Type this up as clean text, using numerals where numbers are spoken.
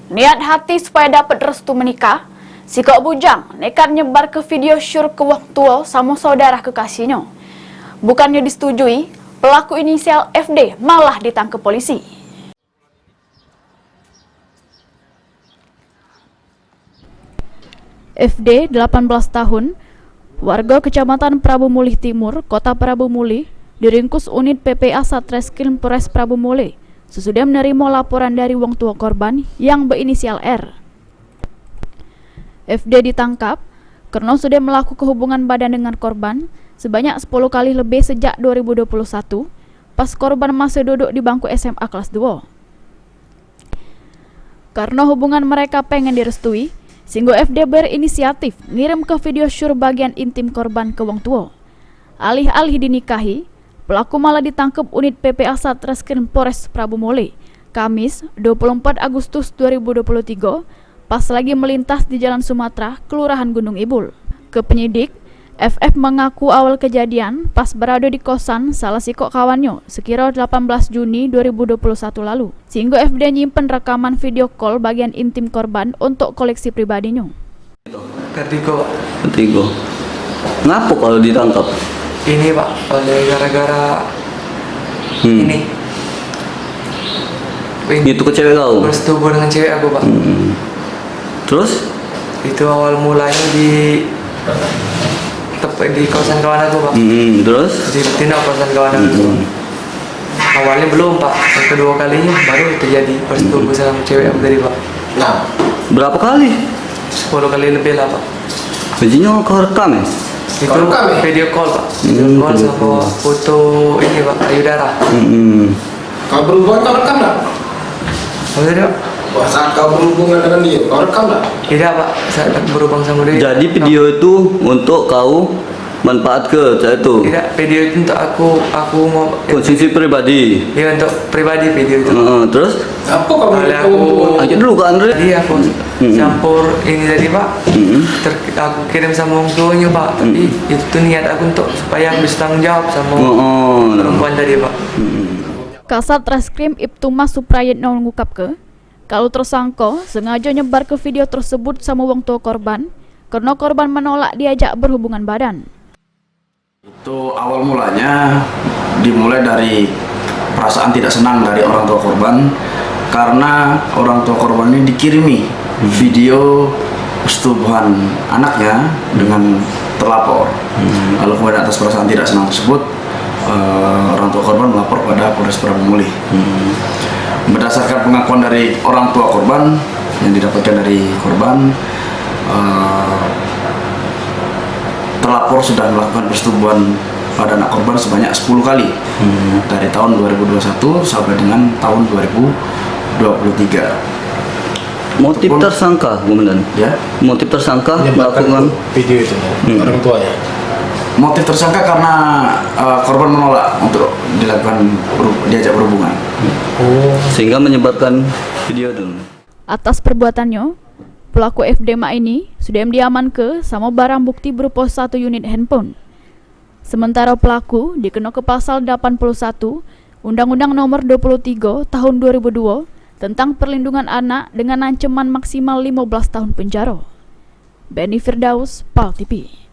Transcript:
Niat hati supaya dapat restu menikah, si kok bujang nekat nyebar ke video syur ke wong tua sama saudara kekasihnya. Bukannya disetujui, pelaku inisial FD malah ditangkap polisi. FD, 18 tahun, warga Kecamatan Prabu Mulih Timur, Kota Prabu Mulih, diringkus unit PPA Satreskrim Polres Prabu Mulih sesudah menerima laporan dari wong tua korban yang berinisial R. FD ditangkap karena sudah melakukan hubungan badan dengan korban sebanyak 10 kali lebih sejak 2021 pas korban masih duduk di bangku SMA kelas 2. Karena hubungan mereka pengen direstui, sehingga FD berinisiatif ngirim ke video syur bagian intim korban ke wong tua. Alih-alih dinikahi, pelaku malah ditangkap unit PPA Satreskrim Polres Prabu Mulih, Kamis 24 Agustus 2023, pas lagi melintas di Jalan Sumatera, Kelurahan Gunung Ibul. Ke penyidik, FF mengaku awal kejadian pas berada di kosan salah si kok kawannya sekira 18 Juni 2021 lalu. Sehingga FD nyimpen rekaman video call bagian intim korban untuk koleksi pribadinya. Ketiga. Ngapa kalau ditangkap? Ini Pak, oleh gara-gara ini. Itu ke cewek kau? Bersetubuh dengan cewek aku Pak. Terus? Itu awal mulanya di kawasan kawan aku Pak. Terus? Di tindak kawasan kawan aku. Awalnya belum Pak, yang kedua kalinya baru terjadi bersetubuh sama cewek aku tadi Pak. Nah, berapa kali? 10 kali lebih lah Pak. Bajunya kau rekam ya? Itu video call Pak. Video call sama foto ini Pak, payudara. Kau berhubungan kau rekam tak? Apa tidak? Saat kau berhubungan dengan dia, kau rekam tak? Tidak Pak, saya berhubung sama dia. Jadi video itu untuk kau manfaat ke saya itu? Tidak, video itu untuk aku mau konsumsi pribadi? Iya, untuk pribadi video itu. Terus? Apa kau aja dulu ke Andre. Tadi aku campur ini tadi Pak. Aku kirim sama orang tuanya Pak. Tapi itu tuh niat aku untuk supaya aku bisa tanggung jawab sama perempuan tadi Pak. Kasat Reskrim Ibtu Mas Suprayitno mengungkapkan, kalau tersangka sengaja nyebar ke video tersebut sama wong tua korban karena korban menolak diajak berhubungan badan. Itu awal mulanya dimulai dari perasaan tidak senang dari orang tua korban karena orang tua korban ini dikirimi video persetubuhan anaknya dengan terlapor. Lalu kemudian atas perasaan tidak senang tersebut orang tua korban melapor pada Polres Prabu Mulih. Berdasarkan pengakuan dari orang tua korban yang didapatkan dari korban, terlapor sudah melakukan persetubuhan pada anak korban sebanyak 10 kali dari tahun 2021 sampai dengan tahun 2023. Motif tersangka, Komandan? Ya. Motif tersangka melakukan video itu orang tua ya. Motif tersangka karena korban menolak untuk diajak berhubungan. Sehingga menyebarkan video itu. Atas perbuatannya, pelaku FDMA ini sudah diamankan sama barang bukti berupa 1 unit handphone. Sementara pelaku dikenal ke pasal 81 Undang-Undang Nomor 23 Tahun 2002 tentang perlindungan anak dengan ancaman maksimal 15 tahun penjara. Benny Firdaus, PAL TV.